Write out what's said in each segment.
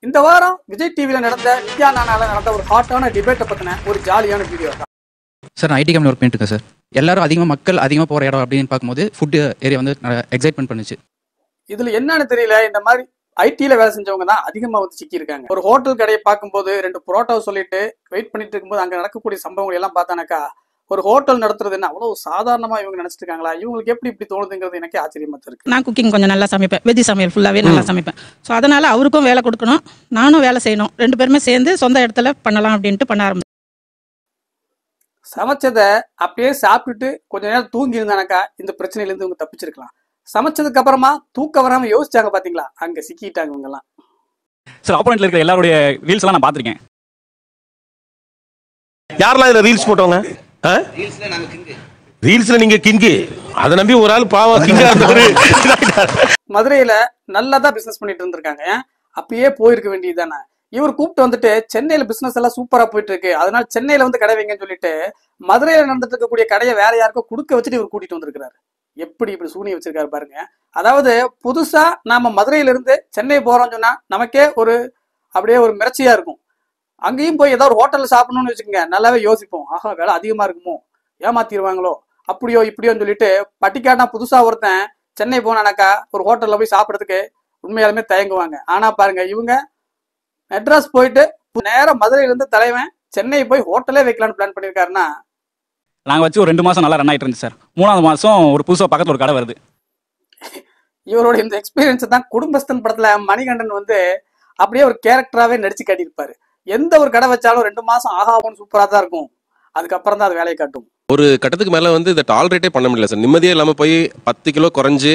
இந்த வாரம் விஜய் டிவில நடந்த நித்யா நானால நடந்த ஒரு ஹாட்டான டிபேட்டை பத்தின ஒரு ஜாலியான வீடியோ தான் சார். நான் ஐடி கம்பெனி ஒர்க் பண்ணிட்டு இருக்கேன் சார். எல்லாரும் அதிகமாக மக்கள் அதிகமாக போகிற இடம் அப்படின்னு பார்க்கும்போது ஃபுட் ஏரியா வந்து எக்ஸைட்மெண்ட் பண்ணுச்சு. இதுல என்னன்னு தெரியல, இந்த மாதிரி ஐடில வேலை செஞ்சவங்க தான் அதிகமா வந்து சிக்கி இருக்காங்க. ஒரு ஹோட்டல் கடையை பார்க்கும்போது 2 புரோட்டாவை சொல்லிட்டு வெயிட் பண்ணிட்டு இருக்கும்போது அங்க நடக்கக்கூடிய சம்பவங்கள் எல்லாம் பார்த்தானாக்கா ஒரு ஹோட்டல் நடத்துறதுன்னு அவ்வளவு சாதாரணமா இவங்க நினைச்சிட்டு இருக்காங்களா, இவங்களுக்கு எப்படி இப்படி தோணுதுங்கிறது எனக்கு ஆச்சரியமா இருக்கு. நான் குக்கிங் கொஞ்சம் நல்லா சமைப்பேன், வெஜ் சமையல் ஃபுல்லாவே நல்லா சமைப்பேன். ஸோ அதனால அவருக்கும் வேலை கொடுக்கணும், நானும் வேலை செய்யணும், 2 பேருமே சேர்ந்து சொந்த இடத்துல பண்ணலாம் அப்படின்ட்டு பண்ண ஆரம்பிச்சேன். சமைச்சதை அப்படியே சாப்பிட்டுட்டு கொஞ்ச நேரம் தூங்கி இருந்தானாக்கா இந்த பிரச்சனையில இருந்து இவங்க தப்பிச்சிருக்கலாம். சமைச்சதுக்கு அப்புறமா தூக்க வராம யோசிச்சாங்க பாத்தீங்களா, அங்க சிக்கிட்டாங்க இவங்க எல்லாம். சார், ஆப்போனன்ட்ல இருக்கிற எல்லாருடைய ரீல்ஸ் எல்லாம் நான் பாத்திருக்கேன். யாரெல்லாம் இதுல ரீல்ஸ் போட்டவங்க? ரீல்ஸ்ல நீங்க கிங்கு, அதை நம்பி ஒரு ஆள் பாவம் கிங்கா இருந்தவரு மதுரையில நல்லதா பிசினஸ் பண்ணிட்டு இருந்திருக்காங்க, அப்பயே போயிருக்க வேண்டியதுதானே. இவர் கூப்பிட்டு வந்துட்டு சென்னையில பிசினஸ் எல்லாம் சூப்பரா போயிட்டு இருக்கு, அதனால சென்னையில வந்து கடை வைங்கன்னு சொல்லிட்டு மதுரையில நடந்துட்டு இருக்கக்கூடிய கடையை வேற யாருக்கோ கொடுக்க வச்சுட்டு இவர் கூட்டிட்டு வந்திருக்காரு. எப்படி இப்படி சூனியம் வச்சிருக்காரு பாருங்க. அதாவது புதுசா நாம மதுரையில இருந்து சென்னை போறோம்னு சொன்னா நமக்கே ஒரு அப்படியே ஒரு மிரட்சியா இருக்கும். அங்கேயும் போய் ஏதாவது ஒரு ஹோட்டல்ல சாப்பிடணும்னு வச்சுக்கோங்க, நல்லாவே யோசிப்போம், ஆஹா வேலை அதிகமா இருக்குமோ, ஏமாத்திடுவாங்களோ, அப்படியோ இப்படியோன்னு சொல்லிட்டு பட்டிக்காட்டா புதுசா ஒருத்தன் சென்னை போனானாக்கா ஒரு ஹோட்டல்ல போய் சாப்பிடறதுக்கு உண்மையாலுமே தயங்குவாங்க. ஆனா பாருங்க, இவங்க மெட்ராஸ் போயிட்டு நேரம் மதுரையில இருந்து தலைவன் சென்னை போய் ஹோட்டலே வைக்கலான்னு பிளான் பண்ணிருக்காருன்னா, நாங்க வச்சு ஒரு 2 மாசம் நல்லா ரன் ஆயிட்டு இருந்துச்சு சார். 3ஆவது மாசம் ஒரு புதுசா பக்கத்துல ஒரு கடை வருது. இவரோட இந்த எக்ஸ்பீரியன்ஸ் தான் குடும்பஸ்தன் படத்துல மணிகண்டன் வந்து அப்படியே ஒரு கேரக்டராவே நடிச்சு காட்டியிருப்பாரு. எந்த ஒரு கடை வச்சாலும் 2 மாசம் ஆகாமனு சூப்பரா தான் இருக்கும், அதுக்கப்புறம் தான் அது வேலையை காட்டும். ஒரு கட்டத்துக்கு மேல வந்து இதை டாலரேட்டே பண்ண முடியல சார். நிம்மதியே இல்லாம போய் 10 கிலோ குறைஞ்சு,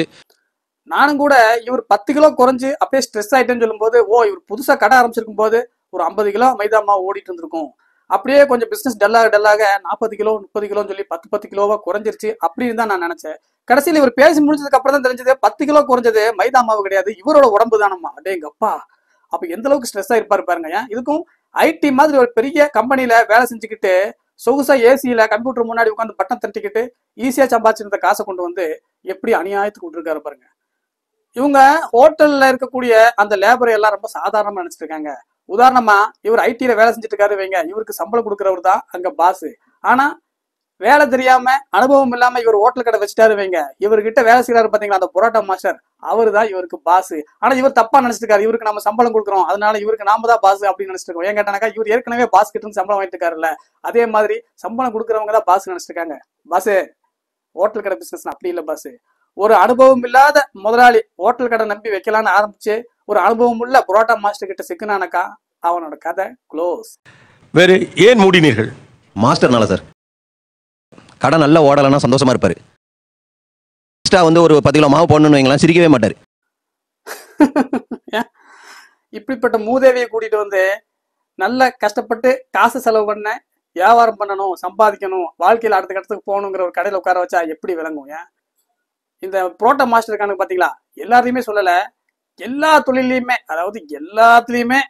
நானும் கூட இவர் 10 கிலோ குறைஞ்சு அப்படியே ஸ்ட்ரெஸ் ஆயிட்டேன்னு சொல்லும் போது, ஓ இவர் புதுசா கடை ஆரம்பிச்சிருக்கும் போது ஒரு 50 கிலோ மைதா மாவு ஓடிட்டு இருந்திருக்கும், அப்படியே கொஞ்சம் பிசினஸ் டல்லாக 40 கிலோ 30 கிலோன்னு சொல்லி 10 கிலோவா குறைஞ்சிருச்சு அப்படின்னு தான் நான் நினைச்சேன். கடைசியில் இவர் பேசி முடிஞ்சதுக்கு அப்புறம் தான் தெரிஞ்சது 10 கிலோ குறைஞ்சது மைதா மாவு கிடையாது, இவரோட உடம்பு தானம்மா. அடேங்கப்பா, அப்ப எந்த அளவுக்கு ஸ்ட்ரெஸ் ஆயிருப்பாரு பாருங்க. இதுக்கும் ஐடி மாதிரி ஒரு பெரிய கம்பெனில வேலை செஞ்சுக்கிட்டு சொகுசா ஏசியில கம்ப்யூட்டர் முன்னாடி உட்காந்து பட்டம் தட்டிக்கிட்டு ஈஸியா சம்பாதிச்சிருந்த காசை கொண்டு வந்து எப்படி அநியாயத்துக்கு விட்டுருக்காரு பாருங்க. இவங்க ஹோட்டல்ல இருக்கக்கூடிய அந்த லேபரை எல்லாம் ரொம்ப சாதாரணமா நினைச்சிட்டு இருக்காங்க. உதாரணமா இவர் ஐடில வேலை செஞ்சுட்டு இருக்காரு வைங்க, இவருக்கு சம்பளம் கொடுக்குறவர் தான் அங்க பாஸ். ஆனா வேலை தெரியாம அனுபவம் இல்லாம இவர் ஹோட்டல் கடை வச்சுட்டாரு வைங்க, இவர்கிட்ட வேலை செய்யறாரு பாத்தீங்களா அந்த புரோட்டா மாஸ்டர், அவரு தான் இவருக்கு பாஸ். ஆனா இவர் தப்பா நினைச்சிட்டு இருக்காரு, இவருக்கு நம்ம சம்பளம் கொடுக்குறோம் அதனால இவருக்கு நாம தான் பாஸ் அப்படின்னு நினைச்சிட்டு இருக்கோம். ஏன் கேட்டானாக்கா இவர் ஏற்கனவே பாஸ் கிட்ட இருந்து சம்பளம் வாங்கிட்டு இருக்காருல்ல, அதே மாதிரி சம்பளம் கொடுக்குறவங்க தான் பாஸ் நினைச்சிட்டு இருக்காங்க. பாஸ் ஹோட்டல் கடை பிசினஸ் அப்படி இல்லை பாஸ். ஒரு அனுபவம் இல்லாத முதலாளி ஹோட்டல் கடை நம்பி வைக்கலான்னு ஆரம்பிச்சு ஒரு அனுபவம் உள்ள புரோட்டா மாஸ்டர் கிட்ட சிக்கினானக்கா அவனோட கதை க்ளோஸ். வேறு ஏன் மூடினீர்கள்? மாஸ்டர்னால சார். கடை நல்லா ஓடலைன்னா சந்தோஷமா இருப்பாரு. வந்து ஒரு 10 கிலோ மாவு போடணும்னு வைங்களா, சிரிக்கவே மாட்டாரு. இப்படிப்பட்ட மூதேவியை கூட்டிட்டு வந்து நல்ல கஷ்டப்பட்டு காசு செலவு பண்ண வியாபாரம் பண்ணணும், சம்பாதிக்கணும், வாழ்க்கையில அடுத்த கட்டத்துக்கு போகணுங்கிற ஒரு கடையில உட்கார வச்சா எப்படி விளங்கும்? ஏன் இந்த புரோட்டா மாஸ்டர் இருக்கானு பாத்தீங்களா, எல்லாரையுமே சொல்லல, எல்லா தொழிலையுமே அதாவது எல்லாத்துலயுமே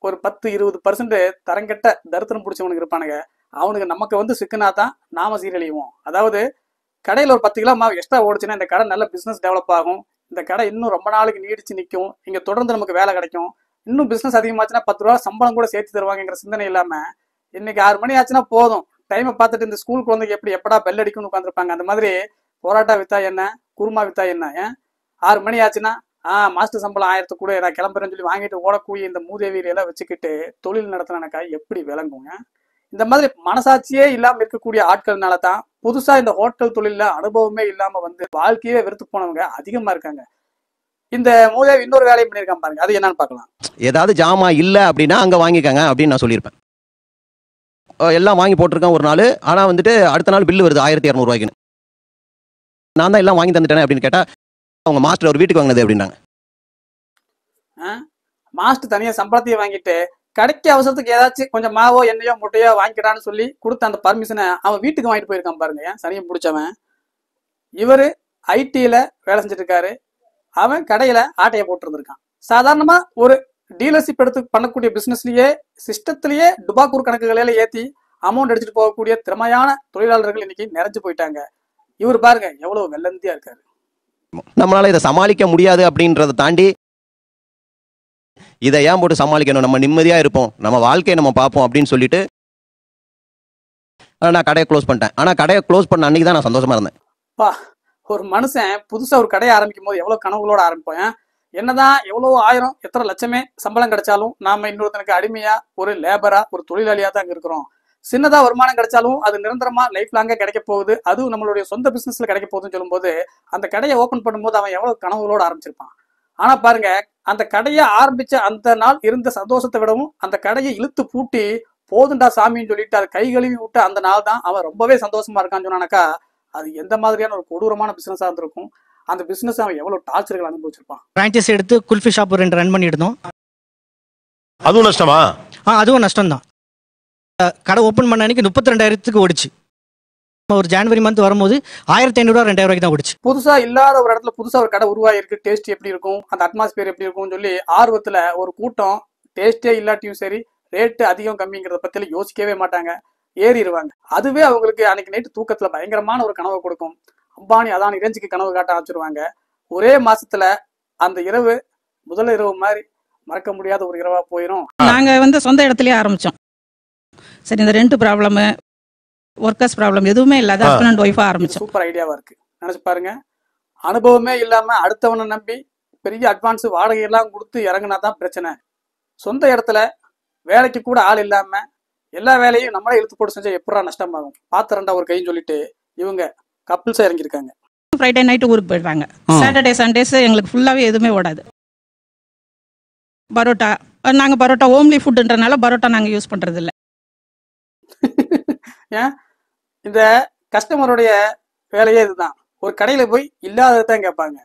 ஒரு 10-20% தரங்கெட்ட தரித்திரம் பிடிச்சவனுக்கு இருப்பானுங்க. அவனுக்கு நமக்கு வந்து சிக்கனா தான் நாம சீரழிவோம். அதாவது கடையில ஒரு 10 கிலோ மாவு எக்ஸ்ட்ரா ஓடிச்சுன்னா இந்த கடை நல்ல பிசினஸ் டெவலப் ஆகும், இந்த கடை இன்னும் ரொம்ப நாளைக்கு நீடிச்சு நிற்கும், இங்க தொடர்ந்து நமக்கு வேலை கிடைக்கும், இன்னும் பிசினஸ் அதிகமாச்சுன்னா 10 ரூபா சம்பளம் கூட சேர்த்து தருவாங்கிற சிந்தனை இல்லாம இன்னைக்கு 6 மணி ஆச்சுன்னா போதும் டைமை பார்த்துட்டு இந்த ஸ்கூல் குழந்தைக்கு எப்படி எப்படா பெல் அடிக்கும்னு உட்காந்துருப்பாங்க. அந்த மாதிரி போராட்டா வித்தா என்ன, குருமா வித்தா என்ன, 6 மணி ஆச்சுன்னா மாஸ்டர் சம்பளம் 1000 கூட நான் கிளம்புறேன்னு சொல்லி வாங்கிட்டு ஓடக்கூடிய இந்த மூதேவியெல்லாம் வச்சுக்கிட்டு தொழில் நடத்தினாக்கா எப்படி விளங்குங்க? இந்த மாதிரி மனசாட்சியே இல்லாம இருக்கக்கூடிய ஆட்கள்னால தான் புதுசா இந்த ஹோட்டல் தொழில அனுபவமே இல்லாம வந்து வாழ்க்கையே வெறுத்து போனவங்க அதிகமா இருக்காங்க. இந்த மூதேவி இன்னொரு வேலையை பண்ணியிருக்கான் பாருங்க, அது என்னன்னு பார்க்கலாம். ஏதாவது ஜாமா இல்லை அப்படின்னா அங்கே வாங்கிக்கங்க அப்படின்னு நான் சொல்லியிருப்பேன். எல்லாம் வாங்கி போட்டிருக்கேன் ஒரு நாள், ஆனால் வந்துட்டு அடுத்த நாள் பில்லு வருது 1200 ரூபாய்க்குன்னு. நான் தான் எல்லாம் வாங்கி தந்துட்டேன் அப்படின்னு கேட்டா அவங்க மாஸ்டர் அவர் வீட்டுக்கு வாங்கினது அப்படின்னாங்க. மாஸ்டர் தனியா சம்பளத்தையும் வாங்கிட்டு கடைக்கு அவசரத்துக்கு ஏதாச்சும் கொஞ்சம் மாவோ எண்ணெயோ முட்டையோ வாங்கிக்கிறான்னு சொல்லி கொடுத்த அந்த பர்மிஷனை அவன் வீட்டுக்கு வாங்கிட்டு போயிருக்கான் பாருங்க. ஏன் சனியம் பிடிச்சவன். இவரு ஐடில வேலை செஞ்சுட்டு இருக்காரு, அவன் கடையில ஆட்டையை போட்டு இருந்திருக்கான். சாதாரணமா ஒரு டீலர்ஷிப் எடுத்து பண்ணக்கூடிய பிசினஸ்லயே சிஸ்டத்திலேயே டுபாக்கூர் கணக்குகளில ஏத்தி அமௌண்ட் எடுத்துட்டு போகக்கூடிய திறமையான தொழிலாளர்கள் இன்னைக்கு நிறைஞ்சு போயிட்டாங்க. இவர் பாருங்க எவ்வளவு வெள்ளந்தியா இருக்காரு. நம்மளால இதை சமாளிக்க முடியாது அப்படின்றத தாண்டி இதை ஏன் போட்டு சமாளிக்கணும், நம்ம நிம்மதியாக இருப்போம், நம்ம வாழ்க்கையை நம்ம பார்ப்போம் அப்படின்னு சொல்லிட்டு நான் கடையை க்ளோஸ் பண்ணிட்டேன். ஆனால் கடையை க்ளோஸ் பண்ண அன்னைக்கு தான் நான் சந்தோஷமா இருந்தேன். பா, ஒரு மனுஷன் புதுசா ஒரு கடையை ஆரம்பிக்கும் போது எவ்வளவு கனவுகளோட ஆரம்பிப்போம். என்னதான் எவ்வளவு ஆயிரம் எத்தனை லட்சமே சம்பளம் கிடைச்சாலும் நாம இன்னொருத்தனுக்கு அடிமையா ஒரு லேபரா ஒரு தொழிலாளியா தான் இருக்கிறோம். சின்னதா வருமானம் கிடைச்சாலும் அது நிரந்தரமா லைஃப் லாங்கா கிடைக்க போகுது, அதுவும் நம்மளுடைய சொந்த பிசினஸ்ல கிடைக்க போகுதுன்னு சொல்லும்போது அந்த கடையை ஓபன் பண்ணும்போது அவன் எவ்வளவு கனவுகளோட ஆரம்பிச்சிருப்பான். ஆனா பாருங்க, அந்த கடையை ஆரம்பிச்ச அந்த நாள் இருந்த சந்தோஷத்தை விடவும் அந்த கடையை இழுத்து பூட்டி போதுண்டா சாமின்னு சொல்லிட்டு அதை கை கழுவி விட்டு அந்த நாள் தான் அவன் ரொம்பவே சந்தோஷமா இருக்கான்னு சொன்னானாக்கா அது எந்த மாதிரியான ஒரு கொடூரமான பிசினஸா இருந்திருக்கும். அந்த பிசினஸ் அவன் எவ்வளவு டார்ச்சர்கள் அனுபவிச்சிருப்பான். பிரான்ச்சைஸ் எடுத்து குல்ஃபி ஷாப் 2 ரன் பண்ணிட்டு இருந்தோம். அதுவும் நஷ்டமா? அதுவும் நஷ்டம் தான். கடை ஓப்பன் பண்ண அன்னைக்கு 32,000க்கு ஓடிச்சு. ஒரு ஜனவரி மந்த் வரும்போது 1,500 2,000 தான் ஓடிச்சு. புதுசா இல்லாத ஒரு இடத்துல புதுசா ஒரு கடை உருவாயிருக்கு, டேஸ்ட் எப்படி இருக்கும், அந்த அட்மாஸ்பியர் எப்படி இருக்கும்னு சொல்லி ஆர்வத்துல ஒரு கூட்டம் டேஸ்டே இல்லாட்டியும் சரி ரேட்டு அதிகம் கம்மிங்கிறத பத்தில யோசிக்கவே மாட்டாங்க, ஏறிடுவாங்க. அதுவே அவங்களுக்கு அன்னைக்கு நைட்டு தூக்கத்துல பயங்கரமான ஒரு கனவை கொடுக்கும். அம்பானி அதானி ரேஞ்சுக்கு கனவு காட்ட ஆரம்பிச்சிருவாங்க. ஒரே மாசத்துல அந்த இரவு முதல் இரவு மாதிரி மறக்க முடியாத ஒரு இரவா போயிடும். நாங்க சொந்த இடத்துலயே ஆரம்பிச்சோம். சரி, இந்த ரெண்ட் ப்ராப்ளம், ஒர்க்கர்ஸ் ப்ராப்ளம் எதுவுமே இல்லாத ஹஸ்பண்ட் அண்ட் ஒய்ஃபா ஆரம்பிச்சோம். சூப்பர் ஐடியாவா இருக்கு. நினைச்சு பாருங்க, அனுபவமே இல்லாம அடுத்தவனை நம்பி பெரிய அட்வான்ஸ் வாடகை எல்லாம் கொடுத்து இறங்குனா தான் பிரச்சனை. சொந்த இடத்துல வேலைக்கு கூட ஆள் இல்லாம எல்லா வேலையும் நம்மளே இழுத்து போட்டு செஞ்சா எப்படா நஷ்டமாகும், பாத்திரண்டா ஒரு கைன்னு சொல்லிட்டு இவங்க கப்பிள்ஸா இறங்கியிருக்காங்க. ஃப்ரைடே நைட்டு ஊருக்கு போயிடுவாங்க. சாட்டர்டே சண்டேஸ் எங்களுக்கு ஃபுல்லாவே எதுவுமே ஓடாது. பரோட்டா, நாங்க பரோட்டா ஹோம்லி ஃபுட்ன்றனால பரோட்டா நாங்க யூஸ் பண்றது இல்லை. ஏன் இந்த கஸ்டமருடைய வேலையே இதுதான். ஒரு கடையில போய் இல்லாததான் கேட்பாங்க,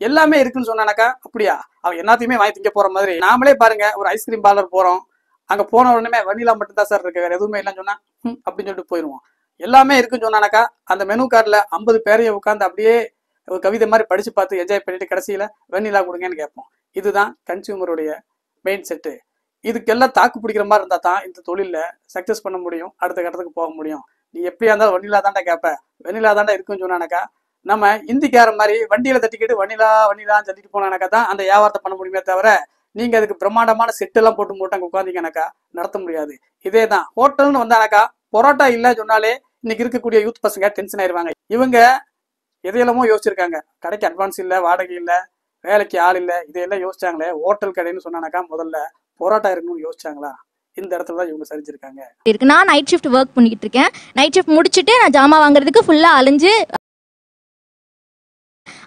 எல்லாமே இருக்குன்னு சொன்னானாக்கா அப்படியா அவன் எல்லாத்தையுமே வாங்கி திங்க போற மாதிரி. நாமளே பாருங்க, ஒரு ஐஸ்கிரீம் பார்லர் போறோம், அங்க போன உடனே வனிலா மட்டும் தான் சார் இருக்கு, வேற எதுவுமே இல்லைன்னு சொன்னா அப்படின்னு சொல்லிட்டு போயிடுவோம். எல்லாமே இருக்குன்னு சொன்னானாக்கா அந்த மெனு கார்டுல 50 பேரையும் உட்காந்து அப்படியே ஒரு கவிதை மாதிரி படிச்சு பார்த்து என்ஜாய் பண்ணிட்டு கடைசியில வெண்ணிலா கொடுங்கன்னு கேட்போம். இதுதான் கன்சியூமருடைய மெயின் செட்டு. இதுக்கெல்லாம் தாக்கு பிடிக்கிற மாதிரி இருந்தா தான் இந்த தொழில சக்சஸ் பண்ண முடியும், அடுத்த கட்டத்துக்கு போக முடியும். நீ எப்படியா இருந்தாலும் வெண்ணிலா தாண்டா கேட்ப, வெண்ணிலா தாண்டா இருக்குன்னு சொன்னானாக்கா நம்ம இந்திக்கார மாதிரி வண்டியில தட்டிக்கிட்டு வனிலா வனிலான்னு சொல்லிட்டு போனானாக்கா தான் அந்த வியாபாரத்தை பண்ண முடியுமே தவிர நீங்க அதுக்கு பிரம்மாண்டமான செட் எல்லாம் போட்டு அங்க உட்காந்தீங்கன்னாக்கா நடத்த முடியாது. இதே தான் ஹோட்டல்னு வந்தானாக்கா பொரோட்டா இல்ல சொன்னாலே இன்னைக்கு இருக்கக்கூடிய யூத் பசங்க டென்ஷன் ஆயிருவாங்க. இவங்க எதையெல்லாமோ யோசிச்சிருக்காங்க, கடைக்கு அட்வான்ஸ் இல்ல, வாடகை இல்ல, வேலைக்கு ஆள் இல்ல, இதையெல்லாம் யோசிச்சாங்களே. ஹோட்டல் கடைன்னு சொன்னானாக்கா முதல்ல பொரோட்டா இருக்கணும்னு யோசிச்சாங்களா? இந்த இடத்துல தான் இவங்க சரிஞ்சிருக்காங்க. நான் நைட் ஷிஃப்ட் ஒர்க் பண்ணிட்டு இருக்கேன். நைட் ஷிஃப்ட் முடிச்சுட்டு நான் ஜாமா வாங்குறதுக்கு ஃபுல்லா அலைஞ்சு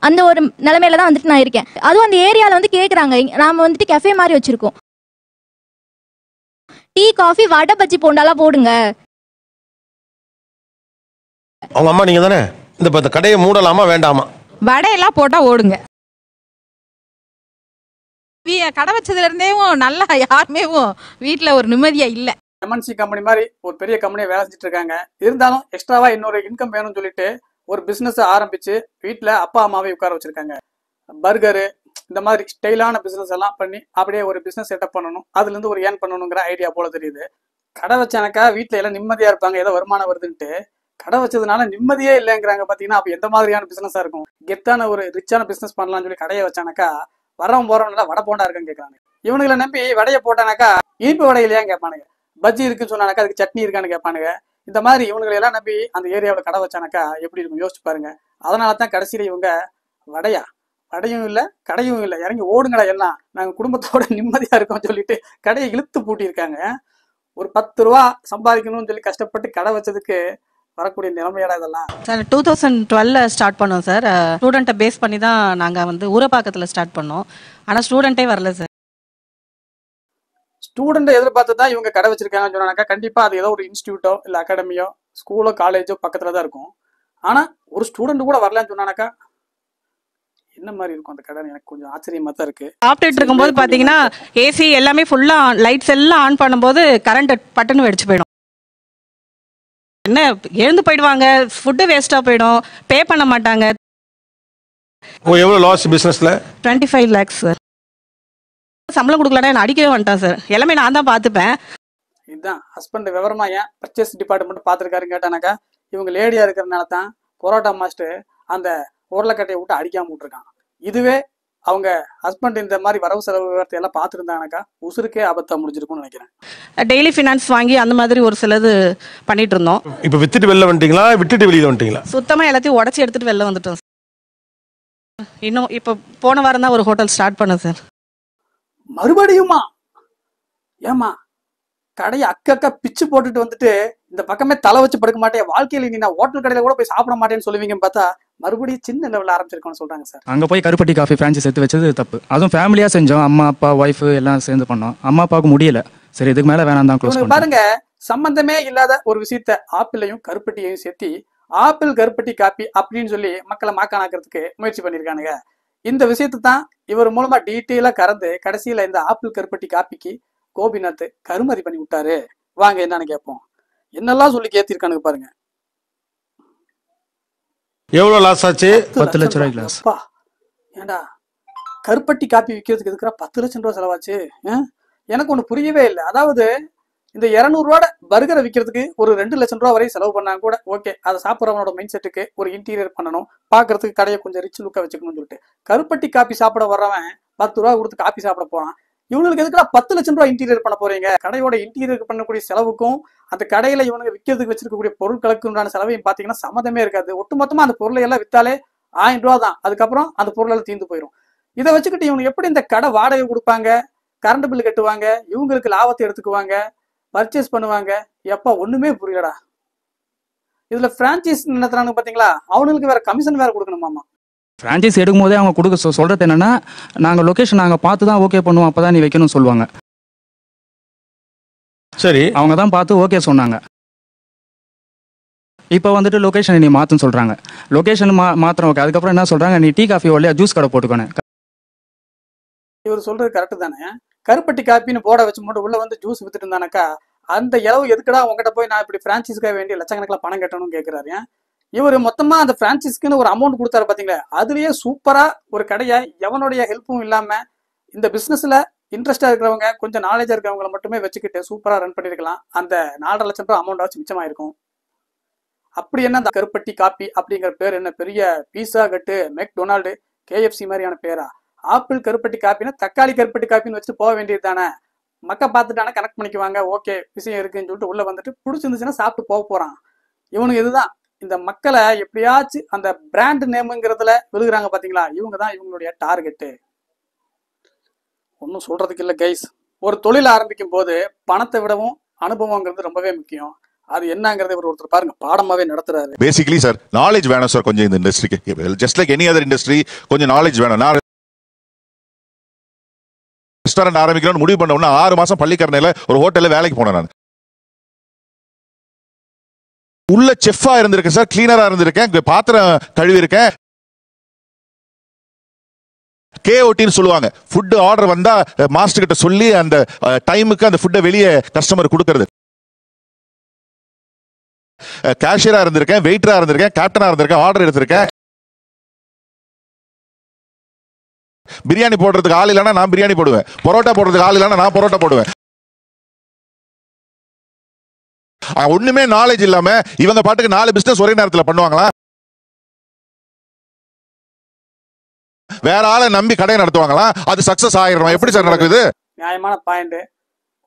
அந்த ஒரு நிலைமையில தான் நான் இருக்கேன். அதுவும் அந்த ஏரியால கேக்குறாங்க, நாம கெஃபே மாதிரி வச்சிருக்கோம், டீ காஃபி வடை பஜ்ஜி போண்டாலாம் போடுங்க. அவங்க அம்மா நீங்க தானே இந்த கடையை மூடலாமா வேண்டாமா? வடையெல்லாம் போட்டா ஓடுங்க. கடை வச்சதுல இருந்தே நல்லா யாருமே வீட்டுல ஒரு நிம்மதியா இல்ல. எம்என்சி கம்பெனி மாதிரி ஒரு பெரிய கம்பெனியை வேலை செஞ்சுட்டு இருக்காங்க. இருந்தாலும் எக்ஸ்ட்ராவா இன்னொரு இன்கம் வேணும்னு சொல்லிட்டு ஒரு பிசினஸ் ஆரம்பிச்சு வீட்டுல அப்பா அம்மாவே உட்கார வச்சிருக்காங்க. பர்கரு இந்த மாதிரி ஸ்டைலான பிசினஸ் எல்லாம் பண்ணி அப்படியே ஒரு பிசினஸ் செட்டப் பண்ணணும், அதுல இருந்து ஒரு ஏர்ன் பண்ணணுங்கிற ஐடியா போல தெரியுது. கடை வச்சானக்கா வீட்டுல எல்லாம் நிம்மதியா இருப்பாங்க, ஏதோ வருமானம் வருதுன்ட்டு. கடை வச்சதுனால நிம்மதியே இல்லைங்கிறாங்க. பாத்தீங்கன்னா அப்ப எந்த மாதிரியான பிசினஸா இருக்கும்? கெத்தான ஒரு ரிச்சான பிசினஸ் பண்ணலாம்னு சொல்லி கடையை வச்சானக்கா வரவன் போறவன் வடை போண்டா இருக்குன்னு கேட்கறாங்க. இவனுங்களை நம்பி வடையை போட்டானாக்கா இனிப்பு வடை இல்லையான்னு கேட்பானுங்க, பஜ்ஜி இருக்குன்னு சொன்னானாக்கா அதுக்கு சட்னி இருக்கான்னு கேட்பானுங்க. இந்த மாதிரி இவனுங்களை எல்லாம் நம்பி அந்த ஏரியாவில் கடை வச்சானாக்கா எப்படி இருக்கும் யோசிச்சு பாருங்க. அதனால தான் கடைசியில இவங்க வடையும் இல்லை கடையும் இல்லை, இறங்கி ஓடுங்கடா எல்லாம், நாங்க குடும்பத்தோட நிம்மதியா இருக்கோம்னு சொல்லிட்டு கடையை இழுத்து பூட்டியிருக்காங்க. ஒரு 10 ரூபா சம்பாதிக்கணும்னு சொல்லி கஷ்டப்பட்டு கடை வச்சதுக்கு வரக்கூடிய நிலைமையாடா இதெல்லாம். சார் 2012 ஸ்டார்ட் பண்ணோம் சார். ஸ்டூடெண்ட்டை பேஸ் பண்ணி தான் நாங்கள் ஊரப்பாக்கத்தில் ஸ்டார்ட் பண்ணோம். ஆனால் ஸ்டூடெண்ட்டே வரல சார். ஸ்டூடெண்ட் எதிர்பார்த்து தான் இவங்க கடை வச்சிருக்காங்கன்னு சொன்னாக்கா கண்டிப்பா அது ஏதோ ஒரு இன்ஸ்டியூட்டோ இல்லை அகாடமியோ ஸ்கூலோ காலேஜோ பக்கத்துல தான் இருக்கும். ஆனா ஒரு ஸ்டூடெண்ட் கூட வரலன்னு சொன்னானாக்கா என்ன மாதிரி இருக்கும் அந்த கடை? எனக்கு கொஞ்சம் ஆச்சரியமா தான் இருக்கு. சாப்பிட்டுட்டு இருக்கும்போது பார்த்தீங்கன்னா ஏசி எல்லாமே ஃபுல்லாக லைட்ஸ் எல்லாம் ஆன் பண்ணும்போது கரண்ட் பட்டுன்னு வெடிச்சு போயிடும். என்ன எழுந்து போயிடுவாங்க, ஃபுட்டு வேஸ்டா போயிடும், பே பண்ண மாட்டாங்க. எவ்வளவு லாஸ் பிசினஸ்ல? 25 lakhs சார். சம்பளம் கொடுக்கலன்னா என்ன அடிக்கவே வந்துட்டான் சார். எல்லாமே நான் தான் பார்த்துப்பேன். இதுதான் ஹஸ்பண்ட் விவரமா ஏன் பர்ச்சேஸ் டிபார்ட்மெண்ட் பார்த்துருக்காருன்னு கேட்டானாக்கா இவங்க லேடியா இருக்கிறதுனால தான் பரோட்டா மாஸ்டர் அந்த உருளைக்கட்டையை விட்டு அடிக்காம விட்டுருக்கான். இதுவே அவங்க ஹஸ்பண்ட் இந்த மாதிரி வரவு செலவு விவரத்தை எல்லாம் பார்த்துருந்தாங்கனாக்கா உசுருக்கே ஆபத்தா முடிஞ்சிருக்கும்னு நினைக்கிறேன். டெய்லி ஃபினான்ஸ் வாங்கி அந்த மாதிரி ஒரு சிலது பண்ணிட்டு இருந்தோம். இப்போ வித்துட்டு வெளில வந்துட்டீங்களா, விட்டுட்டு வெளியில வந்துட்டீங்களா? சுத்தமாக எல்லாத்தையும் உடச்சி எடுத்துட்டு வெளில வந்துட்டோம். இன்னும் இப்போ போன வாரம் தான் ஒரு ஹோட்டல் ஸ்டார்ட் பண்ண சார். மறுபடியுமா? ஏமா கடையை அக்கா பிச்சு போட்டுட்டு வந்துட்டு இந்த பக்கமே தலை வச்சு படுக்க மாட்டேன், வாழ்க்கையில நீ நான் ஹோட்டல் கடையில கூட போய் சாப்பிட மாட்டேன்னு சொல்லுவீங்கன்னு பார்த்தா மறுபடியும் சின்ன லெவலில் ஆரம்பிச்சிருக்கோம்னு சொல்றாங்க சார். அங்கே போய் கருப்பட்டி காஃபி ஃப்ரான்ச்சைஸ் எடுத்து வச்சது தப்பு. அதுவும் ஃபேமிலியாக செஞ்சோம். அம்மா அப்பா ஒய்ஃபு எல்லாம் சேர்ந்து பண்ணோம். அம்மா அப்பாவுக்கு முடியல, சரி இதுக்கு மேலே வேணாம் தான் க்ளோஸ் பண்ணோம். பாருங்க, சம்பந்தமே இல்லாத ஒரு விஷயத்த ஆப்பிளையும் கருப்பட்டியையும் சேர்த்தி ஆப்பிள் கருப்பட்டி காப்பி அப்படின்னு சொல்லி மக்களை மாக்கானாக்கிறதுக்கு முயற்சி பண்ணியிருக்கானுங்க. இந்த விஷயத்தை தான் இவர் மூலமா டீட்டெயிலா கறந்து கடைசியில இந்த ஆப்பிள் கருப்பட்டி காப்பிக்கு கோபிநாத் கருமதி பண்ணி விட்டாரு. வாங்க என்னன்னு கேட்போம். என்னெல்லாம் சொல்லி கேத்திருக்கானுங்க பாருங்க. எவ்வளவு லாஸ் ஆச்சு? 10 லட்ச ரூபாய் கிளாஸ். ஏண்டா கருப்பட்டி காப்பி விற்கிறதுக்கு எதுக்குறா 10 லட்சம் ரூபாய் செலவாச்சு? எனக்கு ஒண்ணு புரியவே இல்லை. அதாவது இந்த 200 ரூபாய் பர்கரை விற்கிறதுக்கு ஒரு 2 லட்சம் ரூபாய் வரை செலவு பண்ணாங்க கூட ஓகே, அதை சாப்பிட்றவனோட மைண்ட் செட்டுக்கு ஒரு இன்டீரியர் பண்ணணும், பாக்குறதுக்கு கடையை கொஞ்சம் ரிச் லுக்கா வச்சுக்கணும்னு சொல்லிட்டு கருப்பட்டி காப்பி சாப்பிட வர்றவன் 10 ரூபா கொடுத்து காப்பி சாப்பிட போறான். இவனுக்கு எதுக்குடா 10 லட்சம் ரூபாய் இன்டீரியர் பண்ண போறீங்க? கடையோட இன்டீரியர் பண்ணக்கூடிய செலவுக்கும் அந்த கடையில இவனுக்கு விற்கிறதுக்கு வச்சிருக்கக்கூடிய பொருட்களுக்கு உண்டான செலவையும் பாத்தீங்கன்னா சம்மதமே இருக்காது. ஒட்டுமொத்தமா அந்த பொருளை எல்லாம் வித்தாலே 1000 ரூபா தான். அதுக்கப்புறம் அந்த பொருளெல்லாம் தீர்ந்து போயிடும். இதை வச்சுக்கிட்டு இவங்க எப்படி இந்த கடை வாடகை கொடுப்பாங்க, கரண்ட் பில் கட்டுவாங்க, இவங்களுக்கு லாபத்தை எடுத்துக்குவாங்க, பர்ச்சேஸ் பண்ணுவாங்க? எப்பா ஒண்ணுமே புரியலடா. இதுல பிரான்சைஸ் நடத்துறாங்க பாத்தீங்களா, அவனுக்கு வேற கமிஷன் வேற கொடுக்கணுமாமா. ஃப்ரான்ச்சைஸ் எடுக்கும் போதே அவங்க கொடுக்க சொல்கிறது என்னென்னா, நாங்கள் லொக்கேஷன் நாங்கள் பார்த்து தான் ஓகே பண்ணுவோம், அப்போ தான் நீ வைக்கணும்னு சொல்லுவாங்க. சரி, அவங்க தான் பார்த்து ஓகே சொன்னாங்க. இப்போ வந்துட்டு லொக்கேஷனை நீ மாற்றுன்னு சொல்கிறாங்க. லொக்கேஷன் மாத்திரம் ஓகே, அதுக்கப்புறம் என்ன சொல்கிறாங்க, நீ டீ காஃபி வரலையா ஜூஸ் கடை போட்டுக்கோனே. இவர் சொல்றது கரெக்டு தானே? கருப்பட்டி காப்பின்னு போட வச்சு மட்டும் உள்ள வந்து ஜூஸ் வித்துட்டு இருந்தானாக்கா அந்த இளவு எதுக்குடா உங்ககிட்ட போய் நான் இப்படி பிரான்சைஸ்க்காக வேண்டிய லட்சக்கணக்கில் பணம் கட்டணும்னு கேட்கிறாரு. இவர் மொத்தமா அந்த பிரான்சைஸ்க்குன்னு ஒரு அமௌண்ட் கொடுத்தாரு பாத்தீங்களா, அதுலயே சூப்பரா ஒரு கடையை எவனுடைய ஹெல்ப்பும் இல்லாம இந்த பிசினஸ்ல இன்ட்ரெஸ்டா இருக்கிறவங்க கொஞ்சம் நாலேஜா இருக்கிறவங்களை மட்டுமே வச்சுக்கிட்டு சூப்பரா ரன் பண்ணிருக்கலாம். அந்த 4.5 லட்சம் ரூபாய் அமௌண்ட் வச்சு மிச்சமாயிருக்கும். அப்படி என்ன அந்த கருப்பட்டி காப்பி அப்படிங்கிற பேர் என்ன பெரிய பீஸா கட்டு, மெக்டொனால்டு, KFC மாதிரியான பேரா? ஆப்பிள் கருப்பட்டி காப்பின்னா தக்காளி கருப்பட்டி காப்பின்னு வச்சுட்டு போக வேண்டியது தானே. மக்கள் பார்த்துட்டானா கனெக்ட் பண்ணிக்குவாங்க, ஓகே விஷயம் இருக்குன்னு சொல்லிட்டு உள்ள வந்துட்டு பிடிச்சிருந்துச்சுன்னா சாப்பிட்டு போக போறான். இவனுக்கு இதுதான் இந்த மக்களை எப்படியாச்சும் அந்த பிராண்ட் நேமுங்கிறதுல விழுகுறாங்க பாத்தீங்களா, இவங்க தான் இவங்களுடைய டார்கெட்டு. ஒன்றும் சொல்றதுக்கு இல்லை கைஸ். ஒரு தொழில் ஆரம்பிக்கும் போது பணத்தை விடவும் அனுபவங்கிறது ரொம்பவே முக்கியம். அது என்னங்கிறத ஒருத்தர் பாருங்க பாடமாவே நடத்துறாரு. பேசிக்கலி சார் நாலேஜ் வேணும் சார் கொஞ்சம் இந்த இண்டஸ்ட்ரிக்கு. Just like any other industry கொஞ்சம் நாலேஜ் வேணும். நான் ரெஸ்டாரண்ட் ஆரம்பிக்கணும்னு முடிவு பண்ண உடனே 6 மாசம் பள்ளிக்கரணையில ஒரு ஹோட்டல்ல வேலைக்கு போனேன். நான் உள்ள செஃப்பா இருந்திருக்கேன் சார், கிளீனரா இருந்திருக்கேன், பாத்திரம் கழுவி இருக்கேன். KOTன்னு சொல்லுவாங்க, ஃபுட் ஆர்டர் வந்தா மாஸ்டர் கிட்ட சொல்லி அந்த டைமுக்கு அந்த ஃபுட்டை வெளியே கஸ்டமர் கொடுக்கறது. கேஷியரா இருந்திருக்கேன், வெயிட்டரா இருந்திருக்கேன், கேப்டனா இருந்திருக்கேன், ஆர்டர் எடுத்திருக்கேன். பிரியாணி போடுறதுக்கு ஆள் இல்லைன்னா நான் பிரியாணி போடுவேன், பரோட்டா போடுறதுக்கு ஆள் இல்லைன்னா நான் பரோட்டா போடுவேன். ஒண்ணுமே நாலேஜ் இல்லாம இவங்க பாட்டுக்கு 4 பிசினஸ் ஒரே நேரத்தில் பண்ணுவாங்களா? வேற ஆளை நம்பி கடையை நடத்துவாங்களா? அது சக்சஸ் ஆயிடும். எப்படி சார் நடக்குது? நியாயமான பாயிண்ட்.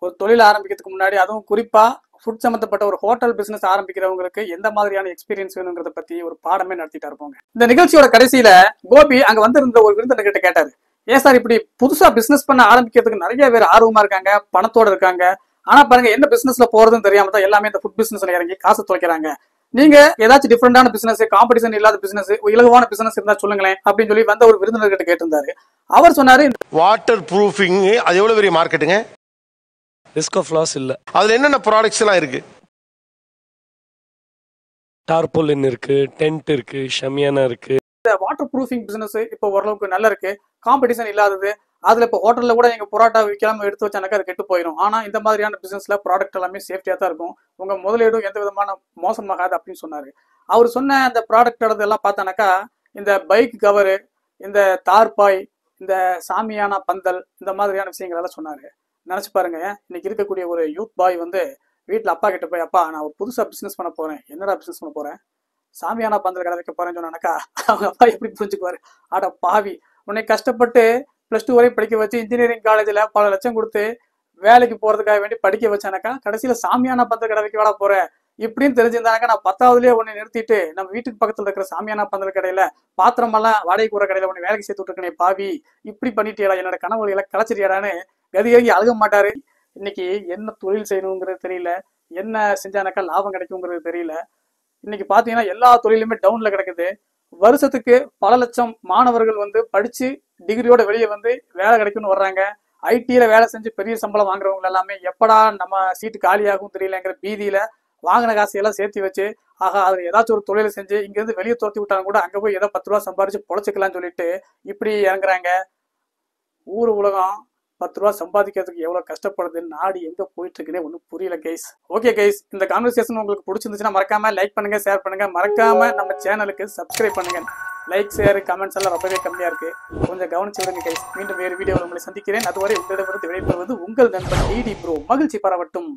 ஒரு தொழில் ஆரம்பிக்கிறதுக்கு முன்னாடி அதுவும் குறிப்பா ஃபுட் சம்பந்தப்பட்ட ஒரு ஹோட்டல் பிசினஸ் ஆரம்பிக்கிறவங்களுக்கு எந்த மாதிரியான எக்ஸ்பீரியன்ஸ் வேணுங்கிறத பத்தி ஒரு பாடமே நடத்திட்டு இருப்போங்க. இந்த நிகழ்ச்சியோட கடைசியில கோபி அங்க வந்திருந்த ஒரு விருந்தினர்கிட்ட கேட்டாரு, ஏன் சார் இப்படி புதுசா பிசினஸ் பண்ண ஆரம்பிக்கிறதுக்கு நிறைய பேர் ஆர்வமா இருக்காங்க, பணத்தோட இருக்காங்க, ஆனா பாருங்க எந்த பிசினஸ்ல போறதுன்னு தெரியாம தான் எல்லாமே இந்த ஃபுட் பிசினஸ்ல இறங்கி காசு தொலைக்கிறாங்க. நீங்க ஏதாச்சும் டிஃபரெண்டான பிசினஸ், காம்படிஷன் இல்லாத பிசினஸ், இலகுவான பிசினஸ் இருந்தா சொல்லுங்களேன் அப்படின்னு சொல்லி வந்த ஒரு விருந்தினர்கிட்ட கேட்டிருந்தாரு. அவர் சொன்னாரு, வாட்டர் ப்ரூஃபிங் அது எவ்வளவு பெரிய மார்க்கெட்டுங்க? ரிஸ்க் ஆஃப் லாஸ் இல்ல. அதுல என்னென்ன ப்ராடக்ட்ஸ் எல்லாம் இருக்கு? டார்பாலின் இருக்கு, டென்ட் இருக்கு, ஷமியானா இருக்கு. வாட்டர் ப்ரூஃபிங் பிசினஸ் இப்போ ஓரளவுக்கு நல்லா இருக்கு, காம்படிஷன் இல்லாதது. அதுல இப்போ ஹோட்டல்ல கூட நீங்க பொரோட்டா விற்காம எடுத்து வச்சானாக்கா அது கெட்டு போயிடும். ஆனா இந்த மாதிரியான பிசினஸ்ல ப்ராடக்ட் எல்லாமே சேஃப்டியா தான் இருக்கும், உங்க முதலீடும் எந்த விதமான மோசமாகாது அப்படின்னு சொன்னாரு. அவர் சொன்ன அந்த ப்ராடக்ட் எல்லாம் பார்த்தானாக்கா இந்த பைக் கவரு, இந்த தார்பாய், இந்த சாமியான பந்தல், இந்த மாதிரியான விஷயங்கள் எல்லாம் சொன்னாரு. நினைச்சு பாருங்க, இன்னைக்கு இருக்கக்கூடிய ஒரு யூத் பாய் வந்து வீட்டுல அப்பா கிட்ட போய், அப்பா நான் ஒரு புதுசா பிசினஸ் பண்ண போறேன், என்னடா பிசினஸ் பண்ண போறேன், சாமியான பந்தல் கடை வைக்க போறேன்னு சொன்னாக்கா அவங்க அப்பா எப்படி புரிஞ்சுக்குவாரு? ஆட பாவி, உன்னை கஷ்டப்பட்டு +2 வரை படிக்க வச்சு இன்ஜினியரிங் காலேஜில் பல லட்சம் கொடுத்து வேலைக்கு போறதுக்காக வேண்டி படிக்க வச்சானாக்கா கடைசியில சாமியானா பந்தல் கடை வைக்க வேட போற இப்படின்னு தெரிஞ்சிருந்தானாக்கா நான் 10வதுலயே உன்னை நிறுத்திட்டு நம்ம வீட்டுக்கு பக்கத்துல இருக்கிற சாமியானா பந்தல் கடையில பாத்திரமெல்லாம் வாடகை கூற கடையில உன்னை வேலைக்கு சேர்த்து விட்டுருக்கனே பாவி, இப்படி பண்ணிட்டியடா, என்னோட கனவுகளை கலைச்சிட்டியாடான்னு கதி அழுக மாட்டாரு. இன்னைக்கு என்ன தொழில் செய்யணுங்கிறது தெரியல, என்ன செஞ்சானாக்கா லாபம் கிடைக்குங்கிறது தெரியல. இன்னைக்கு பாத்தீங்கன்னா எல்லா தொழிலுமே டவுன்ல கிடக்குது. வருஷத்துக்கு பல லட்சம் மாணவர்கள் வந்து படிச்சு டிகிரியோட வெளியே வந்து வேலை கிடைக்கும்னு வர்றாங்க. ஐடியில வேலை செஞ்சு பெரிய சம்பளம் வாங்குறவங்க எல்லாமே எப்படா நம்ம சீட்டு காலியாகும் தெரியலங்கிற பீதியில வாங்கின காசையெல்லாம் சேர்த்து வச்சு ஆகா அதுல ஏதாச்சும் ஒரு தொழிலை செஞ்சு இங்க இருந்து வெளியே துரத்தி விட்டாங்க கூட அங்க போய் ஏதோ 10 ரூபா சம்பாரிச்சு பொழைச்சிக்கலாம்னு சொல்லிட்டு இப்படி இறங்குறாங்க. ஊர் உலகம் 10 ரூபா சம்பாதிக்கிறதுக்கு எவ்வளவு கஷ்டப்படுது, நாடு எங்க போயிட்டு இருக்குன்னே ஒன்றும் புரியல கைஸ். ஓகே கைஸ், இந்த கான்வர்சேஷன் உங்களுக்கு பிடிச்சிருந்துச்சுன்னா மறக்காம லைக் பண்ணுங்க, ஷேர் பண்ணுங்க, மறக்காம நம்ம சேனலுக்கு சப்ஸ்கிரைப் பண்ணுங்க. லைக் ஷேர் கமெண்ட்ஸ் எல்லாம் ரொம்பவே கம்மியா இருக்கு, கொஞ்சம் கவனிச்சு விடுங்க கைஸ். மீண்டும் வேறு வீடியோவில் உங்களை சந்திக்கிறேன். அதுவரை உங்களிடமிருந்து விடைபெறுவது உங்கள் நண்பன் டிடி ப்ரோ. மகிழ்ச்சி பரவட்டும்.